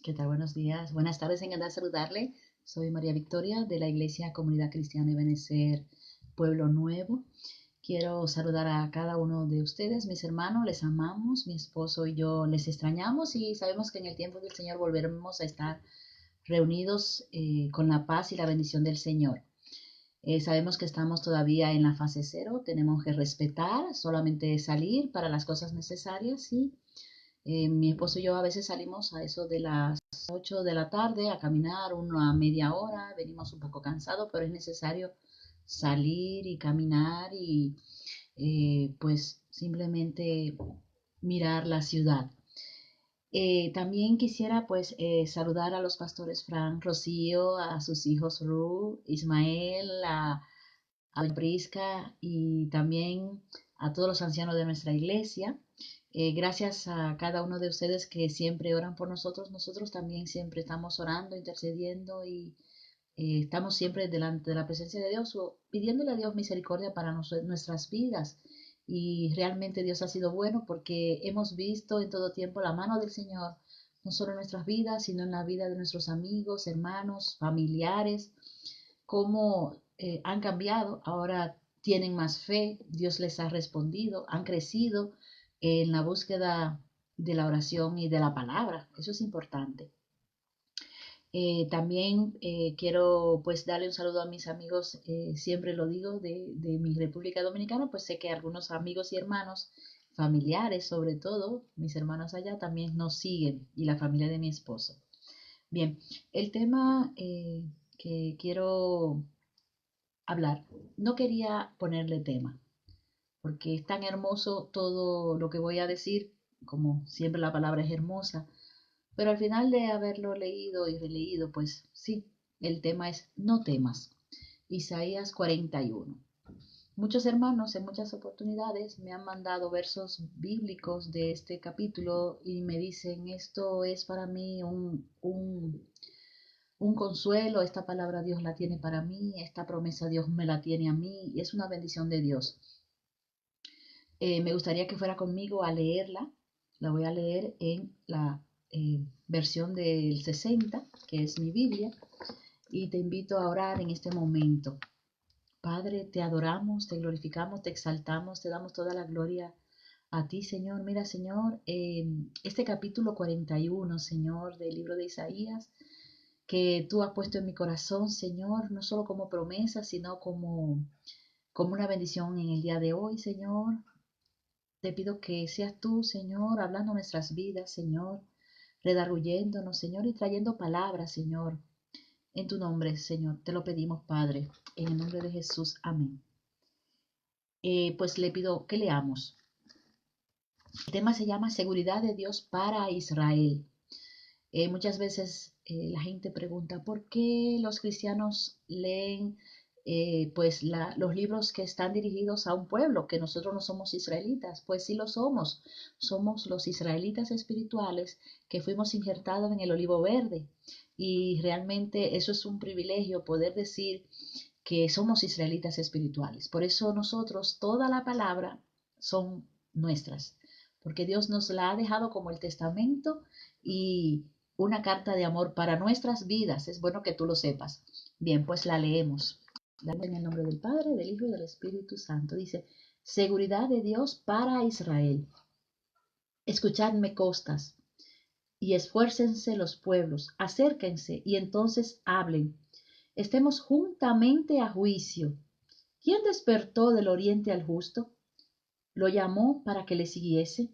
¿Qué tal? Buenos días. Buenas tardes, encantada de saludarle. Soy María Victoria de la Iglesia Comunidad Cristiana de Benecer, Pueblo Nuevo. Quiero saludar a cada uno de ustedes, mis hermanos, les amamos, mi esposo y yo les extrañamos y sabemos que en el tiempo del Señor volveremos a estar reunidos con la paz y la bendición del Señor. Sabemos que estamos todavía en la fase cero, tenemos que respetar, solamente salir para las cosas necesarias y mi esposo y yo a veces salimos a eso de las 8 de la tarde a caminar una media hora, venimos un poco cansados, pero es necesario salir y caminar y pues simplemente mirar la ciudad. También quisiera pues saludar a los pastores Fran, Rocío, a sus hijos Ru, Ismael, a Prisca y también a todos los ancianos de nuestra iglesia. Gracias a cada uno de ustedes que siempre oran por nosotros. Nosotros también siempre estamos orando, intercediendo y estamos siempre delante de la presencia de Dios, pidiéndole a Dios misericordia para nuestras vidas. Y realmente Dios ha sido bueno porque hemos visto en todo tiempo la mano del Señor, no solo en nuestras vidas, sino en la vida de nuestros amigos, hermanos, familiares, cómo han cambiado, ahora tienen más fe, Dios les ha respondido, han crecido en la búsqueda de la oración y de la palabra. Eso es importante. También quiero pues darle un saludo a mis amigos, siempre lo digo, de mi República Dominicana, pues sé que algunos amigos y hermanos, familiares sobre todo, mis hermanos allá también nos siguen y la familia de mi esposo. Bien, el tema que quiero hablar, no quería ponerle tema, porque es tan hermoso todo lo que voy a decir, como siempre la palabra es hermosa, pero al final de haberlo leído y releído, pues sí, el tema es no temas. Isaías 41. Muchos hermanos en muchas oportunidades me han mandado versos bíblicos de este capítulo y me dicen, esto es para mí un consuelo, esta palabra Dios la tiene para mí, esta promesa Dios me la tiene a mí y es una bendición de Dios. Me gustaría que fuera conmigo a leerla. La voy a leer en la versión del 60, que es mi Biblia, y te invito a orar en este momento. Padre, te adoramos, te glorificamos, te exaltamos, te damos toda la gloria a ti, Señor. Mira, Señor, este capítulo 41, Señor, del libro de Isaías, que tú has puesto en mi corazón, Señor, no solo como promesa, sino como una bendición en el día de hoy, Señor. Te pido que seas tú, Señor, hablando nuestras vidas, Señor, redarguyéndonos, Señor, y trayendo palabras, Señor, en tu nombre, Señor. Te lo pedimos, Padre, en el nombre de Jesús. Amén. Pues le pido que leamos. El tema se llama Seguridad de Dios para Israel. Muchas veces la gente pregunta por qué los cristianos leen pues los libros que están dirigidos a un pueblo, que nosotros no somos israelitas. Pues sí lo somos. Somos los israelitas espirituales que fuimos injertados en el olivo verde. Y realmente eso es un privilegio poder decir que somos israelitas espirituales. Por eso nosotros, toda la palabra son nuestras, porque Dios nos la ha dejado como el testamento y una carta de amor para nuestras vidas. Es bueno que tú lo sepas. Bien, pues la leemos. En el nombre del Padre, del Hijo y del Espíritu Santo. Dice, seguridad de Dios para Israel. Escuchadme costas y esfuércense los pueblos, acérquense y entonces hablen. Estemos juntamente a juicio. ¿Quién despertó del oriente al justo? Lo llamó para que le siguiese.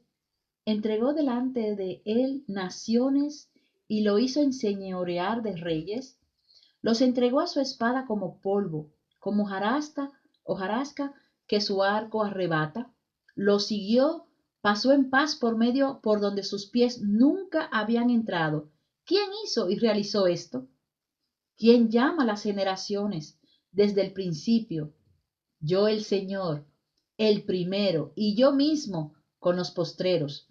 Entregó delante de él naciones y lo hizo enseñorear de reyes. Los entregó a su espada como polvo, como hojarasca que su arco arrebata. Los siguió, pasó en paz por medio por donde sus pies nunca habían entrado. ¿Quién hizo y realizó esto? ¿Quién llama las generaciones desde el principio? Yo el Señor, el primero, y yo mismo con los postreros.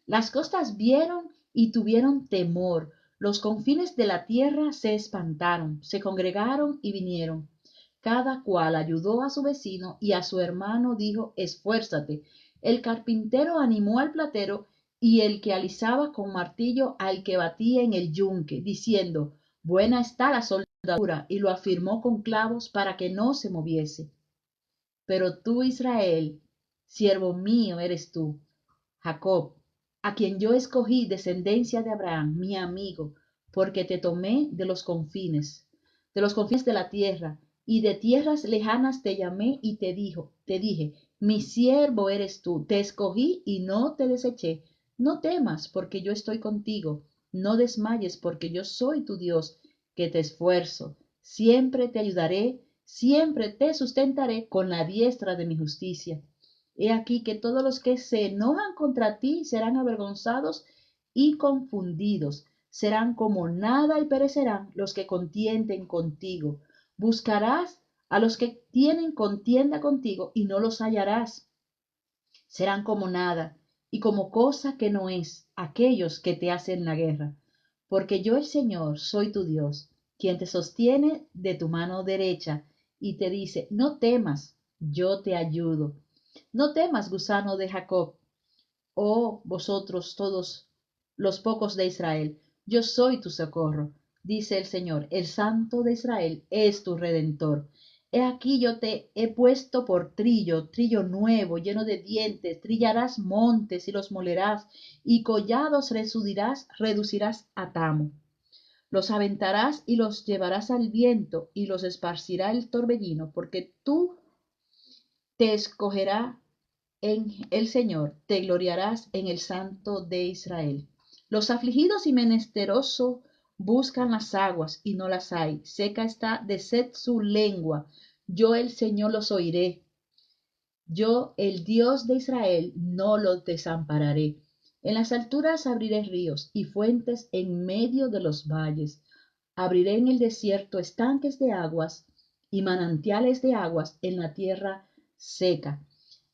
Las costas vieron y tuvieron temor, los confines de la tierra se espantaron, se congregaron y vinieron. Cada cual ayudó a su vecino y a su hermano dijo, esfuérzate. El carpintero animó al platero y el que alisaba con martillo al que batía en el yunque, diciendo, buena está la soldadura, y lo afirmó con clavos para que no se moviese. Pero tú, Israel, siervo mío eres tú, Jacob, a quien yo escogí descendencia de Abraham, mi amigo, porque te tomé de los confines de la tierra, y de tierras lejanas te llamé y te dije, mi siervo eres tú, te escogí y no te deseché. No temas, porque yo estoy contigo, no desmayes, porque yo soy tu Dios, que te esfuerzo, siempre te ayudaré, siempre te sustentaré con la diestra de mi justicia. He aquí que todos los que se enojan contra ti serán avergonzados y confundidos, serán como nada y perecerán los que contienden contigo. Buscarás a los que tienen contienda contigo y no los hallarás. Serán como nada y como cosa que no es aquellos que te hacen la guerra. Porque yo el Señor soy tu Dios, quien te sostiene de tu mano derecha y te dice, no temas, yo te ayudo. No temas, gusano de Jacob, oh vosotros todos los pocos de Israel, yo soy tu socorro, dice el Señor, el Santo de Israel es tu Redentor. He aquí yo te he puesto por trillo, trillo nuevo, lleno de dientes, trillarás montes y los molerás, y collados reducirás a tamo. Los aventarás y los llevarás al viento, y los esparcirá el torbellino, porque tú te escogerá en el Señor, te gloriarás en el Santo de Israel. Los afligidos y menesterosos buscan las aguas y no las hay. Seca está de sed su lengua. Yo el Señor los oiré. Yo, el Dios de Israel, no los desampararé. En las alturas abriré ríos y fuentes en medio de los valles. Abriré en el desierto estanques de aguas y manantiales de aguas en la tierra seca.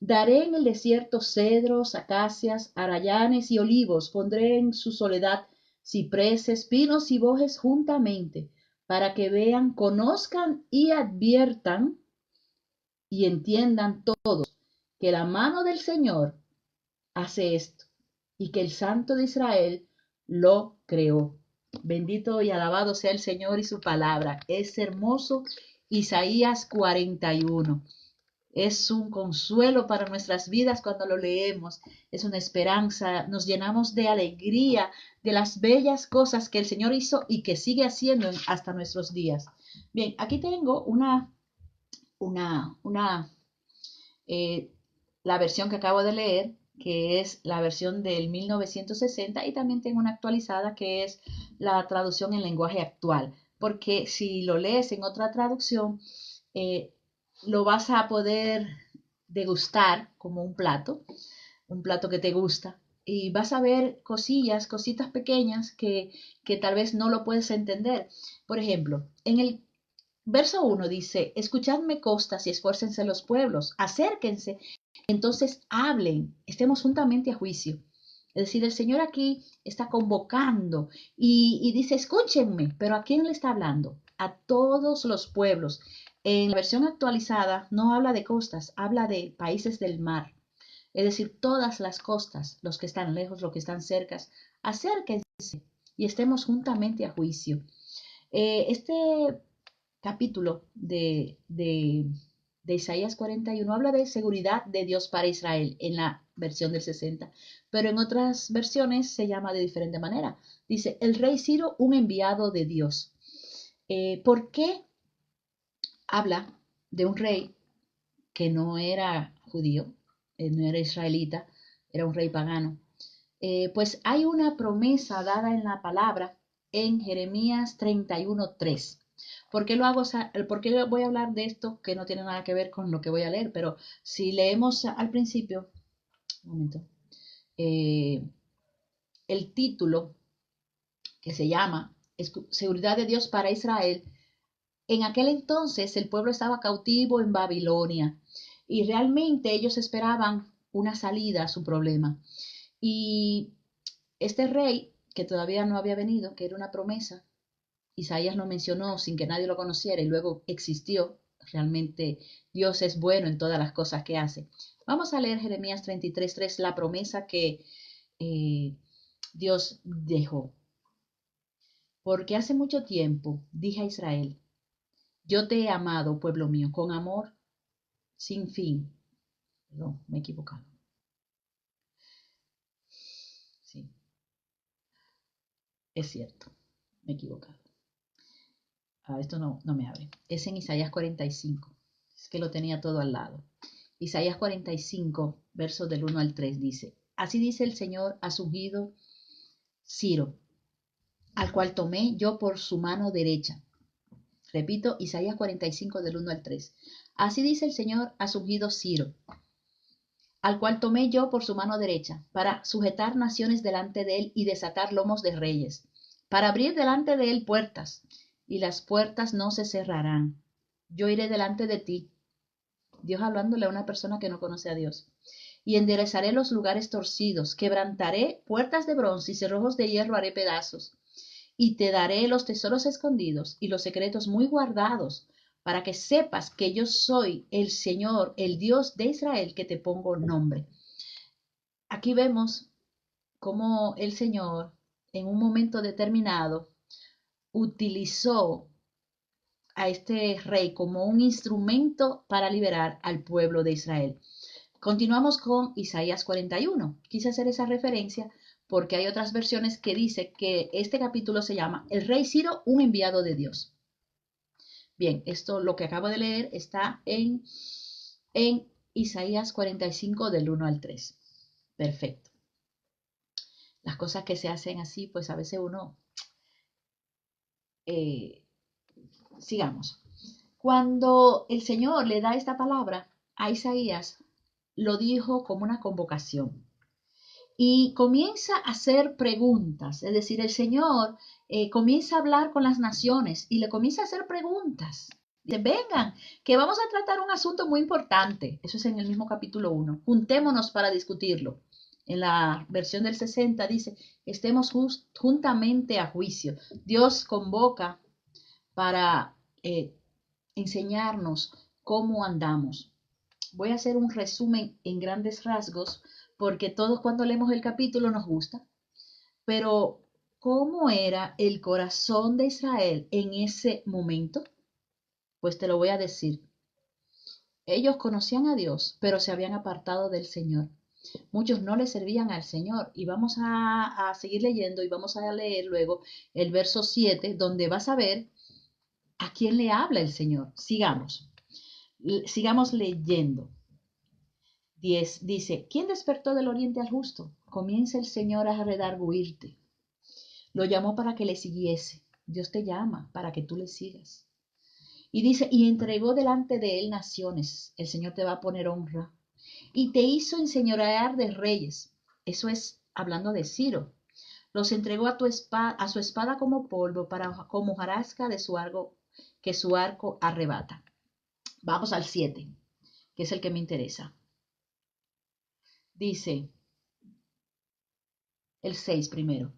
Daré en el desierto cedros, acacias, arayanes y olivos. Pondré en su soledad cipreses, pinos y bojes juntamente, para que vean, conozcan y adviertan y entiendan todos que la mano del Señor hace esto y que el Santo de Israel lo creó. Bendito y alabado sea el Señor y su palabra. Es hermoso Isaías 41. Es un consuelo para nuestras vidas cuando lo leemos. Es una esperanza. Nos llenamos de alegría de las bellas cosas que el Señor hizo y que sigue haciendo hasta nuestros días. Bien, aquí tengo una eh, la versión que acabo de leer, que es la versión del 1960, y también tengo una actualizada que es la traducción en lenguaje actual, porque si lo lees en otra traducción, eh, lo vas a poder degustar como un plato que te gusta, y vas a ver cositas pequeñas que tal vez no lo puedes entender. Por ejemplo, en el verso 1 dice, escuchadme costas y esfuércense los pueblos, acérquense, entonces hablen, estemos juntamente a juicio. Es decir, el Señor aquí está convocando y dice, escúchenme, pero ¿a quién le está hablando? A todos los pueblos. En la versión actualizada no habla de costas, habla de países del mar. Es decir, todas las costas, los que están lejos, los que están cercas, acérquense y estemos juntamente a juicio. Este capítulo de Isaías 41 habla de seguridad de Dios para Israel en la versión del 60, pero en otras versiones se llama de diferente manera. Dice, el rey Ciro, un enviado de Dios. ¿Por qué habla de un rey que no era judío, no era israelita, era un rey pagano? Pues hay una promesa dada en la palabra en Jeremías 31:3. ¿Por qué voy a hablar de esto que no tiene nada que ver con lo que voy a leer? Pero si leemos al principio, un momento, eh, el título que se llama Seguridad de Dios para Israel, en aquel entonces el pueblo estaba cautivo en Babilonia y realmente ellos esperaban una salida a su problema. Y este rey, que todavía no había venido, que era una promesa, Isaías lo mencionó sin que nadie lo conociera y luego existió. Realmente Dios es bueno en todas las cosas que hace. Vamos a leer Jeremías 33:3, la promesa que Dios dejó. Porque hace mucho tiempo dije a Israel, yo te he amado, pueblo mío, con amor sin fin. Perdón, me he equivocado. Sí, es cierto, me he equivocado. Esto no me abre. Es en Isaías 45. Es que lo tenía todo al lado. Isaías 45, versos del 1 al 3 dice, así dice el Señor a su ungido Ciro, al cual tomé yo por su mano derecha. Repito, Isaías 45 del 1 al 3. Así dice el Señor a su ungido Ciro, al cual tomé yo por su mano derecha, para sujetar naciones delante de él y desatar lomos de reyes, para abrir delante de él puertas, y las puertas no se cerrarán. Yo iré delante de ti. Dios hablándole a una persona que no conoce a Dios. Y enderezaré los lugares torcidos, quebrantaré puertas de bronce y cerrojos de hierro haré pedazos. Y te daré los tesoros escondidos y los secretos muy guardados, para que sepas que yo soy el Señor, el Dios de Israel, que te pongo nombre. Aquí vemos cómo el Señor, en un momento determinado, utilizó a este rey como un instrumento para liberar al pueblo de Israel. Continuamos con Isaías 41. Quise hacer esa referencia porque hay otras versiones que dice que este capítulo se llama El rey Ciro, un enviado de Dios. Bien, esto lo que acabo de leer está en Isaías 45 del 1 al 3. Perfecto. Las cosas que se hacen así, pues a veces uno... sigamos. Cuando el Señor le da esta palabra a Isaías, lo dijo como una convocación. Y comienza a hacer preguntas, es decir, el Señor comienza a hablar con las naciones y le comienza a hacer preguntas. Dice, vengan, que vamos a tratar un asunto muy importante. Eso es en el mismo capítulo 1. Juntémonos para discutirlo. En la versión del 60 dice, estemos juntamente a juicio. Dios convoca para enseñarnos cómo andamos. Voy a hacer un resumen en grandes rasgos porque todos cuando leemos el capítulo nos gusta, pero ¿cómo era el corazón de Israel en ese momento? Pues te lo voy a decir. Ellos conocían a Dios, pero se habían apartado del Señor. Muchos no le servían al Señor. Y vamos a seguir leyendo y vamos a leer luego el verso 7, donde vas a ver a quién le habla el Señor. Sigamos leyendo. 10 dice, ¿quién despertó del oriente al justo? Comienza el Señor a redarguirte. Lo llamó para que le siguiese. Dios te llama para que tú le sigas. Y dice, y entregó delante de él naciones. El Señor te va a poner honra. Y te hizo enseñorear de reyes. Eso es hablando de Ciro. Los entregó a su espada como polvo, como hojarasca de su arco, que su arco arrebata. Vamos al 7, que es el que me interesa. Dice, el 6 primero.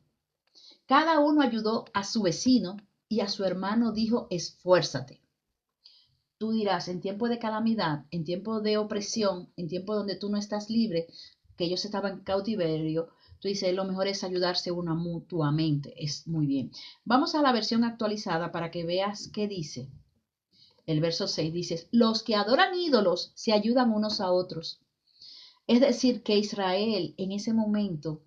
Cada uno ayudó a su vecino y a su hermano dijo, esfuérzate. Tú dirás, en tiempo de calamidad, en tiempo de opresión, en tiempo donde tú no estás libre, que ellos estaban en cautiverio, tú dices, lo mejor es ayudarse uno mutuamente. Es muy bien. Vamos a la versión actualizada para que veas qué dice. El verso 6 dice, los que adoran ídolos se ayudan unos a otros. Es decir, que Israel en ese momento,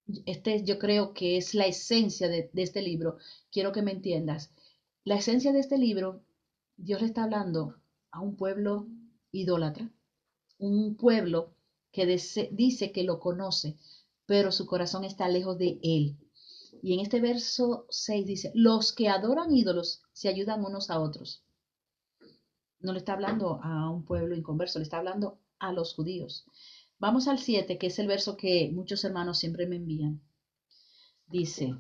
yo creo que es la esencia de este libro, quiero que me entiendas. La esencia de este libro, Dios le está hablando a un pueblo idólatra, un pueblo que dice que lo conoce, pero su corazón está lejos de él. Y en este verso 6 dice, los que adoran ídolos se ayudan unos a otros. No le está hablando a un pueblo inconverso, le está hablando a los judíos. Vamos al 7, que es el verso que muchos hermanos siempre me envían. Dice,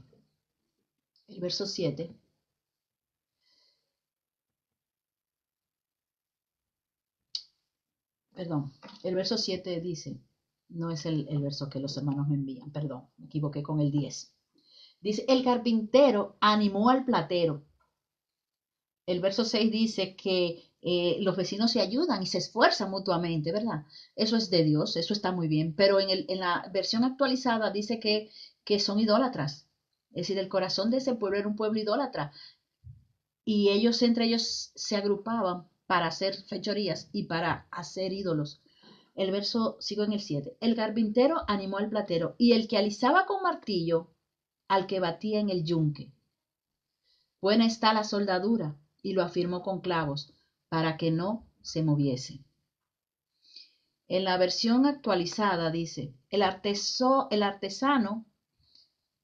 el verso 7, perdón, el verso 7 dice, no es el verso que los hermanos me envían, perdón, me equivoqué con el 10. Dice, el carpintero animó al platero El verso 6 dice que los vecinos se ayudan y se esfuerzan mutuamente, ¿verdad? Eso es de Dios, eso está muy bien, pero en la versión actualizada dice que son idólatras. Es decir, el corazón de ese pueblo era un pueblo idólatra y ellos entre ellos se agrupaban para hacer fechorías y para hacer ídolos. El verso, sigo en el 7. El carpintero animó al platero y el que alisaba con martillo al que batía en el yunque. Buena está la soldadura, y lo afirmó con clavos, para que no se moviese. En la versión actualizada dice, el artesano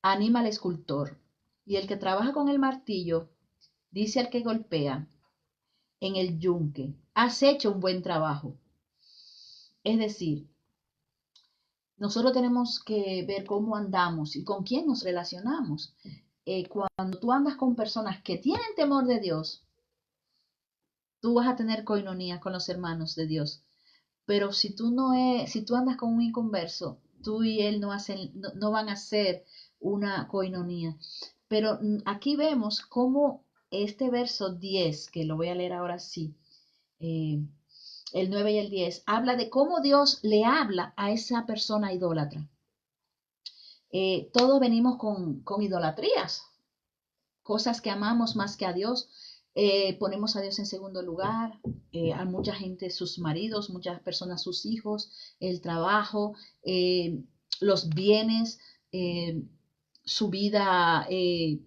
anima al escultor, y el que trabaja con el martillo dice al que golpea en el yunque, has hecho un buen trabajo. Es decir, nosotros tenemos que ver cómo andamos y con quién nos relacionamos. Cuando tú andas con personas que tienen temor de Dios, tú vas a tener coinonía con los hermanos de Dios. Pero si tú andas con un inconverso, tú y él no van a hacer una coinonía. Pero aquí vemos cómo este verso 10, que lo voy a leer ahora sí, eh, el 9 y el 10, habla de cómo Dios le habla a esa persona idólatra. Todos venimos con idolatrías, cosas que amamos más que a Dios. Ponemos a Dios en segundo lugar, a mucha gente sus maridos, muchas personas sus hijos, el trabajo, los bienes, eh, su vida de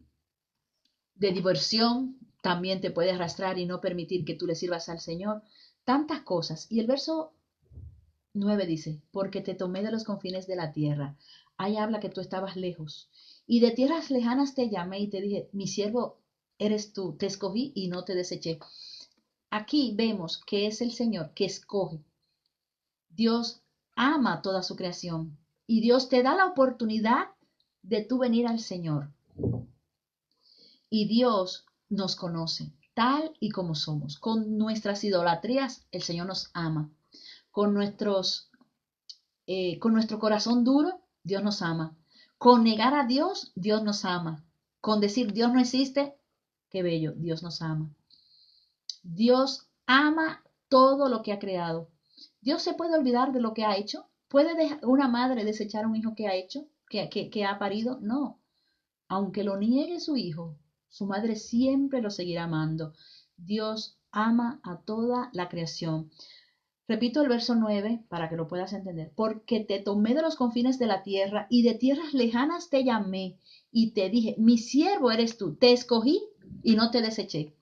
diversión también te puede arrastrar y no permitir que tú le sirvas al Señor. Tantas cosas. Y el verso 9 dice, porque te tomé de los confines de la tierra. Ahí habla que tú estabas lejos. Y de tierras lejanas te llamé y te dije, mi siervo eres tú, te escogí y no te deseché. Aquí vemos que es el Señor que escoge. Dios ama toda su creación y Dios te da la oportunidad de tú venir al Señor. Y Dios nos conoce tal y como somos. Con nuestras idolatrías, el Señor nos ama. Con con nuestro corazón duro, Dios nos ama. Con negar a Dios, Dios nos ama. Con decir Dios no existe, qué bello, Dios nos ama. Dios ama todo lo que ha creado. Dios se puede olvidar de lo que ha hecho. ¿Puede una madre desechar a un hijo que ha hecho, que ha parido? No. Aunque lo niegue su hijo, su madre siempre lo seguirá amando. Dios ama a toda la creación. Repito el verso 9 para que lo puedas entender. Porque te tomé de los confines de la tierra y de tierras lejanas te llamé y te dije, mi siervo eres tú, te escogí y no te deseché.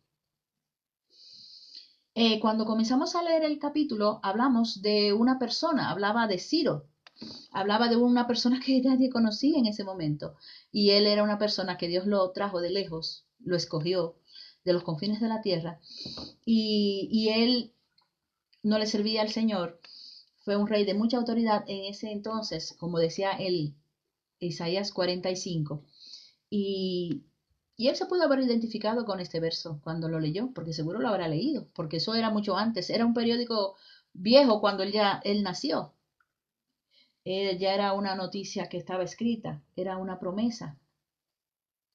Cuando comenzamos a leer el capítulo, hablamos de una persona, hablaba de Ciro, hablaba de una persona que nadie conocía en ese momento. Y él era una persona que Dios lo trajo de lejos, lo escogió de los confines de la tierra. Y él no le servía al Señor. Fue un rey de mucha autoridad en ese entonces, como decía el Isaías 45. Y, y él se pudo haber identificado con este verso cuando lo leyó, porque seguro lo habrá leído, porque eso era mucho antes. Era un periódico viejo cuando él nació. Ya era una noticia que estaba escrita, era una promesa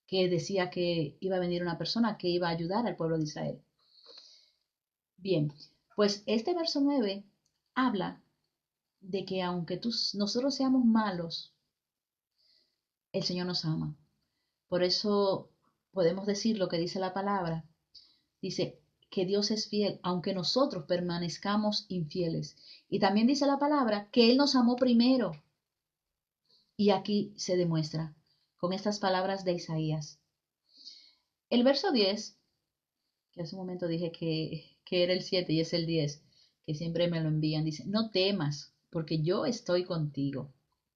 que decía que iba a venir una persona que iba a ayudar al pueblo de Israel. Bien, pues este verso 9 habla de que aunque nosotros seamos malos, el Señor nos ama. Por eso podemos decir lo que dice la palabra. Dice que Dios es fiel, aunque nosotros permanezcamos infieles. Y también dice la palabra que Él nos amó primero. Y aquí se demuestra con estas palabras de Isaías. El verso 10, que hace un momento dije que era el 7 y es el 10, que siempre me lo envían, dice, no temas, porque yo estoy contigo.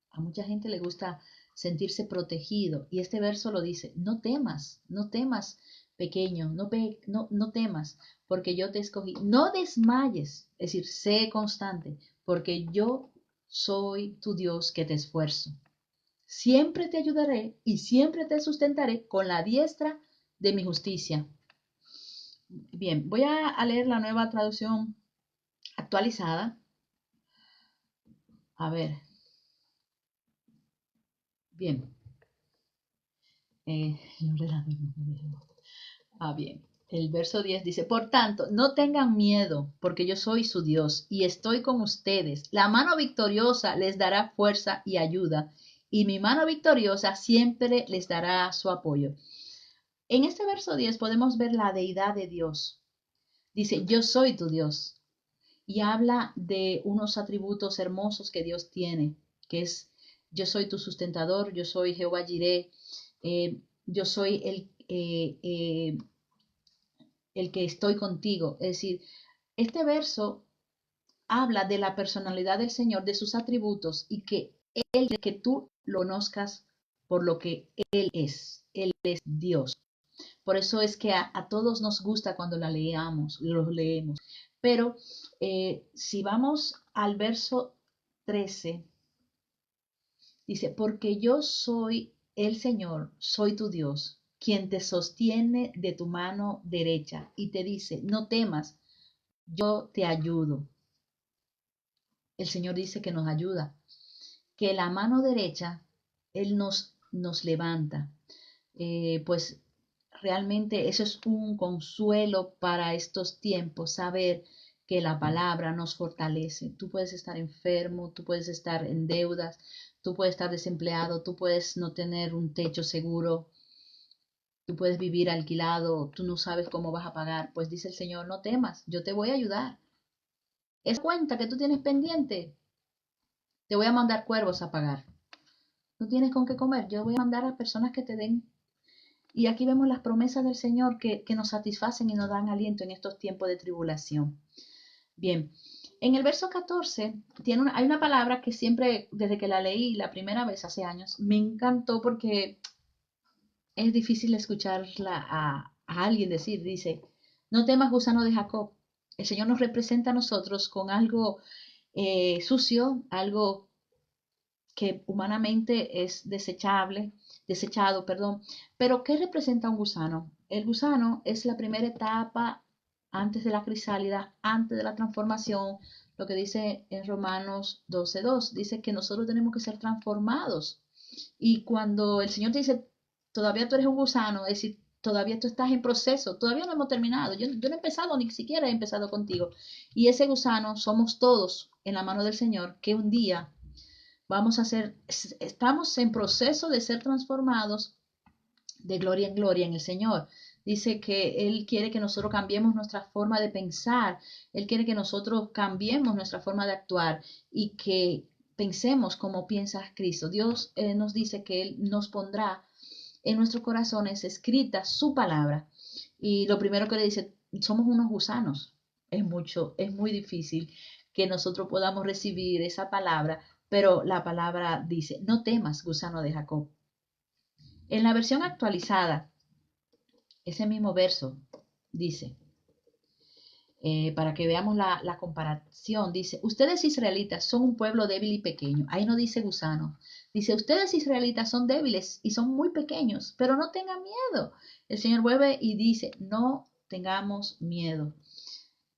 A mucha gente le gusta sentirse protegido y este verso lo dice, no temas, no temas, pequeño, no temas, porque yo te escogí. No desmayes, es decir, sé constante, porque yo soy tu Dios que te esfuerzo. Siempre te ayudaré y siempre te sustentaré con la diestra de mi justicia. Bien, voy a leer la nueva traducción actualizada. A ver, bien. El ordenador no me deja. Bien. El verso 10 dice, por tanto, no tengan miedo, porque yo soy su Dios y estoy con ustedes. La mano victoriosa les dará fuerza y ayuda, y mi mano victoriosa siempre les dará su apoyo. En este verso 10 podemos ver la deidad de Dios. Dice, yo soy tu Dios. Y habla de unos atributos hermosos que Dios tiene, que es, yo soy tu sustentador, yo soy Jehová Jireh, yo soy el que estoy contigo. Es decir, este verso habla de la personalidad del Señor, de sus atributos y que tú lo conozcas por lo que Él es. Él es Dios. Por eso es que a todos nos gusta cuando los leemos. Pero si vamos al verso 13, dice, porque yo soy el Señor, soy tu Dios, quien te sostiene de tu mano derecha y te dice, no temas, yo te ayudo. El Señor dice que nos ayuda, que la mano derecha, Él nos levanta. Pues realmente eso es un consuelo para estos tiempos, saber que la palabra nos fortalece. Tú puedes estar enfermo, tú puedes estar en deudas, tú puedes estar desempleado, tú puedes no tener un techo seguro, tú puedes vivir alquilado, tú no sabes cómo vas a pagar. Pues dice el Señor, no temas, yo te voy a ayudar. Esa cuenta que tú tienes pendiente, te voy a mandar cuervos a pagar. No tienes con qué comer, yo voy a mandar a personas que te den. Y aquí vemos las promesas del Señor que nos satisfacen y nos dan aliento en estos tiempos de tribulación. Bien, en el verso 14 hay una palabra que siempre, desde que la leí la primera vez hace años, me encantó porque es difícil escucharla a alguien decir, dice, no temas gusano de Jacob. El Señor nos representa a nosotros con algo sucio, algo que humanamente es desechado, perdón. Pero ¿qué representa un gusano? El gusano es la primera etapa antes de la crisálida, antes de la transformación, lo que dice en Romanos 12:2, dice que nosotros tenemos que ser transformados. Y cuando el Señor te dice, todavía tú eres un gusano, es decir, todavía tú estás en proceso, todavía no hemos terminado, yo no he empezado, ni siquiera he empezado contigo. Y ese gusano somos todos en la mano del Señor, que un día estamos en proceso de ser transformados de gloria en gloria en el Señor. Dice que Él quiere que nosotros cambiemos nuestra forma de pensar, Él quiere que nosotros cambiemos nuestra forma de actuar y que pensemos como piensa Cristo. Dios nos dice que Él nos pondrá en nuestros corazones escrita su palabra. Y lo primero que le dice, somos unos gusanos. Es muy difícil que nosotros podamos recibir esa palabra, pero la palabra dice, no temas, gusano de Jacob. En la versión actualizada, ese mismo verso dice, para que veamos la comparación, dice, ustedes israelitas son un pueblo débil y pequeño. Ahí no dice gusano. Dice, ustedes israelitas son débiles y son muy pequeños, pero no tengan miedo. El Señor vuelve y dice, no tengamos miedo.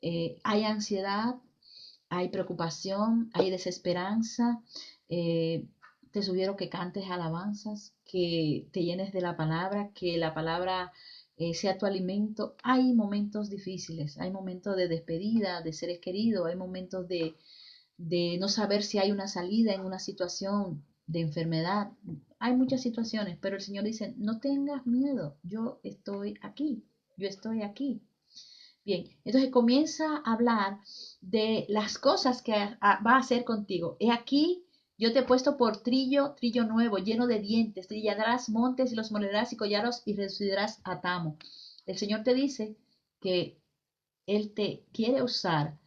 Hay ansiedad, hay preocupación, hay desesperanza. Te sugiero que cantes alabanzas, que te llenes de la palabra, que la palabra sea tu alimento. Hay momentos difíciles, hay momentos de despedida de seres queridos, hay momentos de no saber si hay una salida en una situación de enfermedad. Hay muchas situaciones, pero el Señor dice, no tengas miedo, yo estoy aquí, yo estoy aquí. Bien, entonces comienza a hablar de las cosas que va a hacer contigo. He aquí, yo te he puesto por trillo nuevo, lleno de dientes. Trillarás montes y los molerás y collaros y reducirás a tamo. El Señor te dice que Él te quiere usar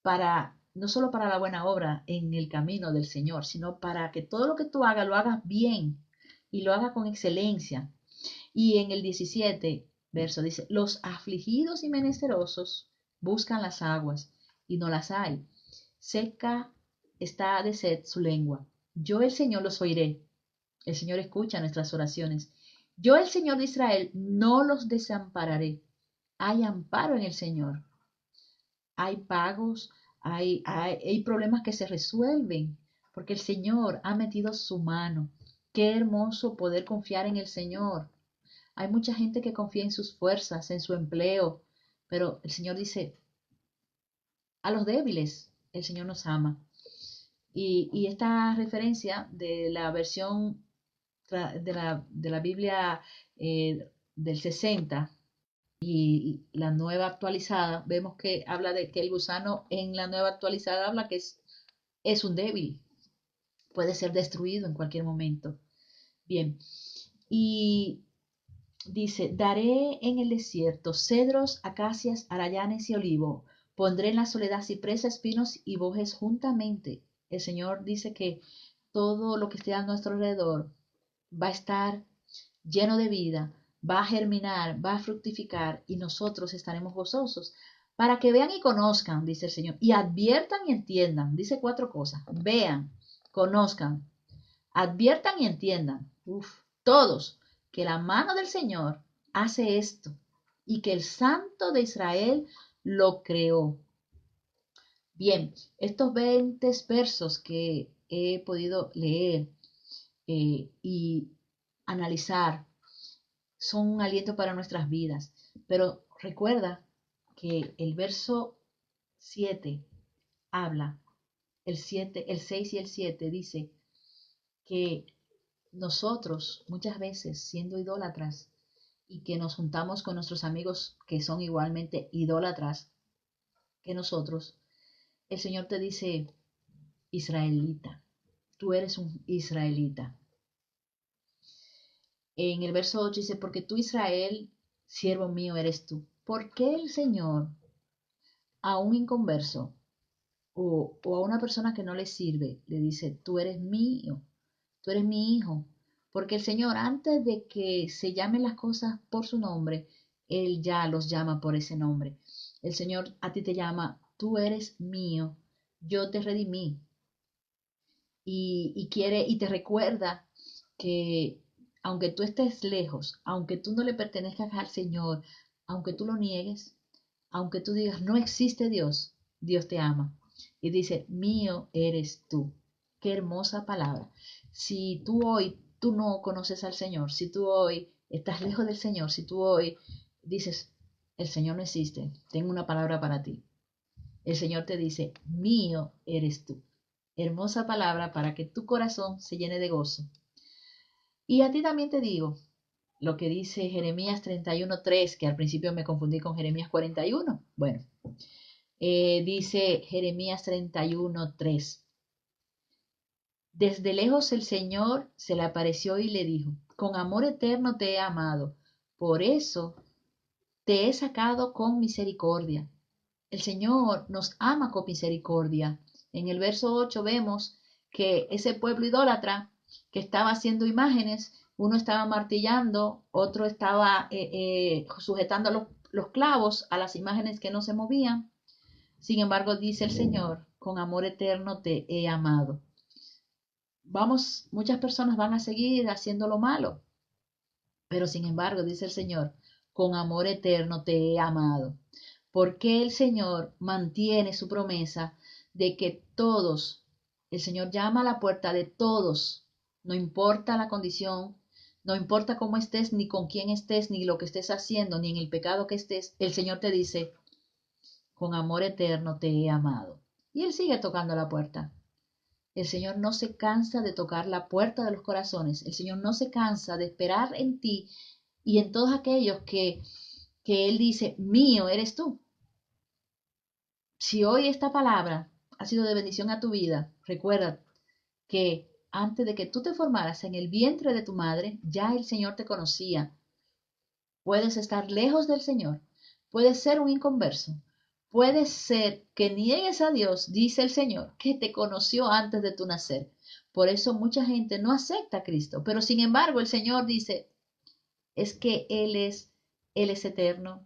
para, no solo para la buena obra en el camino del Señor, sino para que todo lo que tú hagas lo hagas bien y lo hagas con excelencia. Y en el 17 verso dice, los afligidos y menesterosos buscan las aguas y no las hay. Seca está de sed su lengua. Yo el Señor los oiré. El Señor escucha nuestras oraciones. Yo el Señor de Israel no los desampararé. Hay amparo en el Señor. Hay pagos, hay problemas que se resuelven porque el Señor ha metido su mano. Qué hermoso poder confiar en el Señor. Hay mucha gente que confía en sus fuerzas, en su empleo, pero el Señor dice, a los débiles el Señor nos ama. Y esta referencia de la versión de la Biblia del 60 y la nueva actualizada, vemos que habla de que el gusano en la nueva actualizada habla que es un débil, puede ser destruido en cualquier momento. Bien, y dice, daré en el desierto cedros, acacias, arayanes y olivo, pondré en la soledad cipreses, espinos y bojes juntamente. El Señor dice que todo lo que esté a nuestro alrededor va a estar lleno de vida, va a germinar, va a fructificar y nosotros estaremos gozosos. Para que vean y conozcan, dice el Señor, y adviertan y entiendan. Dice 4 cosas. Vean, conozcan, adviertan y entiendan. Todos, que la mano del Señor hace esto y que el Santo de Israel lo creó. Bien, estos 20 versos que he podido leer y analizar son un aliento para nuestras vidas. Pero recuerda que el verso 7 habla, el 7, el 6 y el 7 dice que nosotros muchas veces siendo idólatras y que nos juntamos con nuestros amigos que son igualmente idólatras que nosotros, el Señor te dice, israelita, tú eres un israelita. En el verso 8 dice, porque tú Israel, siervo mío eres tú. ¿Por qué el Señor a un inconverso o a una persona que no le sirve le dice, tú eres mío, tú eres mi hijo? Porque el Señor, antes de que se llamen las cosas por su nombre, Él ya los llama por ese nombre. El Señor a ti te llama, tú eres mío, yo te redimí. Y quiere y te recuerda que aunque tú estés lejos, aunque tú no le pertenezcas al Señor, aunque tú lo niegues, aunque tú digas no existe Dios, Dios te ama. Y dice, mío eres tú. Qué hermosa palabra. Si tú hoy, tú no conoces al Señor, si tú hoy estás lejos del Señor, si tú hoy dices, el Señor no existe, tengo una palabra para ti. El Señor te dice, mío eres tú. Hermosa palabra para que tu corazón se llene de gozo. Y a ti también te digo lo que dice Jeremías 31:3, que al principio me confundí con Jeremías 41. Bueno, dice Jeremías 31:3. Desde lejos el Señor se le apareció y le dijo, con amor eterno te he amado, por eso te he sacado con misericordia. El Señor nos ama con misericordia. En el verso 8 vemos que ese pueblo idólatra que estaba haciendo imágenes, uno estaba martillando, otro estaba sujetando los clavos a las imágenes que no se movían. Sin embargo, dice el Señor, con amor eterno te he amado. Muchas personas van a seguir haciendo lo malo, pero sin embargo, dice el Señor, con amor eterno te he amado. Porque el Señor mantiene su promesa de que todos, el Señor llama a la puerta de todos, no importa la condición, no importa cómo estés, ni con quién estés, ni lo que estés haciendo, ni en el pecado que estés, el Señor te dice, con amor eterno te he amado. Y Él sigue tocando la puerta. El Señor no se cansa de tocar la puerta de los corazones. El Señor no se cansa de esperar en ti y en todos aquellos que Él dice, mío eres tú. Si hoy esta palabra ha sido de bendición a tu vida, recuerda que antes de que tú te formaras en el vientre de tu madre, ya el Señor te conocía. Puedes estar lejos del Señor, puedes ser un inconverso, puede ser que niegues a Dios, dice el Señor, que te conoció antes de tu nacer. Por eso mucha gente no acepta a Cristo, pero sin embargo el Señor dice, es que Él es eterno,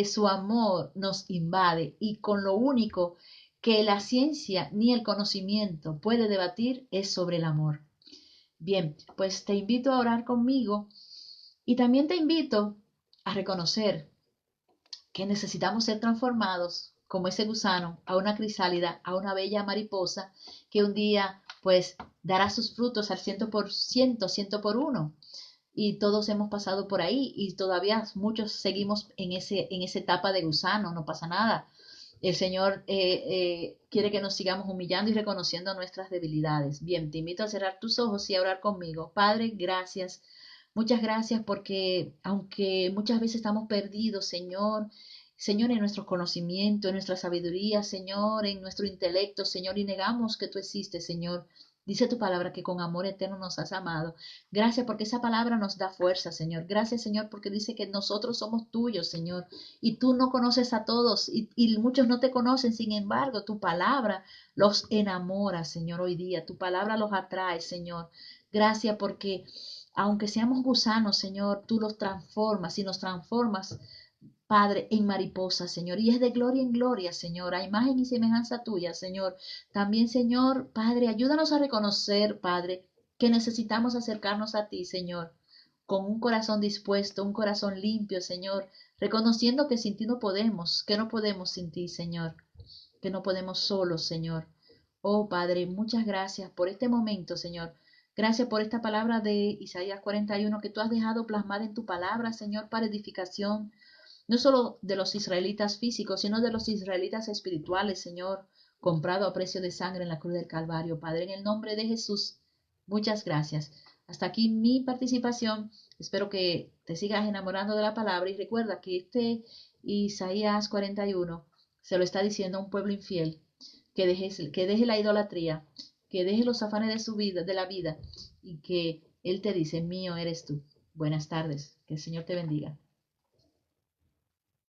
su amor nos invade y con lo único que la ciencia ni el conocimiento puede debatir es sobre el amor. Bien, pues te invito a orar conmigo y también te invito a reconocer que necesitamos ser transformados como ese gusano a una crisálida, a una bella mariposa que un día pues dará sus frutos al 100%, 100 por uno. y todos hemos pasado por ahí y todavía muchos seguimos en esa etapa de gusano, no pasa nada. El Señor quiere que nos sigamos humillando y reconociendo nuestras debilidades. Bien, te invito a cerrar tus ojos y a orar conmigo. Padre, gracias. Muchas gracias porque aunque muchas veces estamos perdidos, Señor, Señor, en nuestro conocimiento, en nuestra sabiduría, Señor, en nuestro intelecto, Señor, y negamos que tú existes, Señor. Dice tu palabra que con amor eterno nos has amado. Gracias porque esa palabra nos da fuerza, Señor. Gracias, Señor, porque dice que nosotros somos tuyos, Señor. Y tú no conoces a todos y muchos no te conocen. Sin embargo, tu palabra los enamora, Señor, hoy día. Tu palabra los atrae, Señor. Gracias porque aunque seamos gusanos, Señor, tú los transformas y nos transformas, Padre, en mariposa, Señor, y es de gloria en gloria, Señor, a imagen y semejanza tuya, Señor. También, Señor, Padre, ayúdanos a reconocer, Padre, que necesitamos acercarnos a ti, Señor, con un corazón dispuesto, un corazón limpio, Señor, reconociendo que sin ti no podemos, que no podemos sin ti, Señor, que no podemos solos, Señor. Oh, Padre, muchas gracias por este momento, Señor. Gracias por esta palabra de Isaías 41 que tú has dejado plasmada en tu palabra, Señor, para edificación no solo de los israelitas físicos, sino de los israelitas espirituales, Señor, comprado a precio de sangre en la cruz del Calvario. Padre, en el nombre de Jesús, muchas gracias. Hasta aquí mi participación. Espero que te sigas enamorando de la palabra y recuerda que este Isaías 41 se lo está diciendo a un pueblo infiel, que deje la idolatría, que deje los afanes de su vida, de la vida, y que Él te dice, mío eres tú. Buenas tardes, que el Señor te bendiga.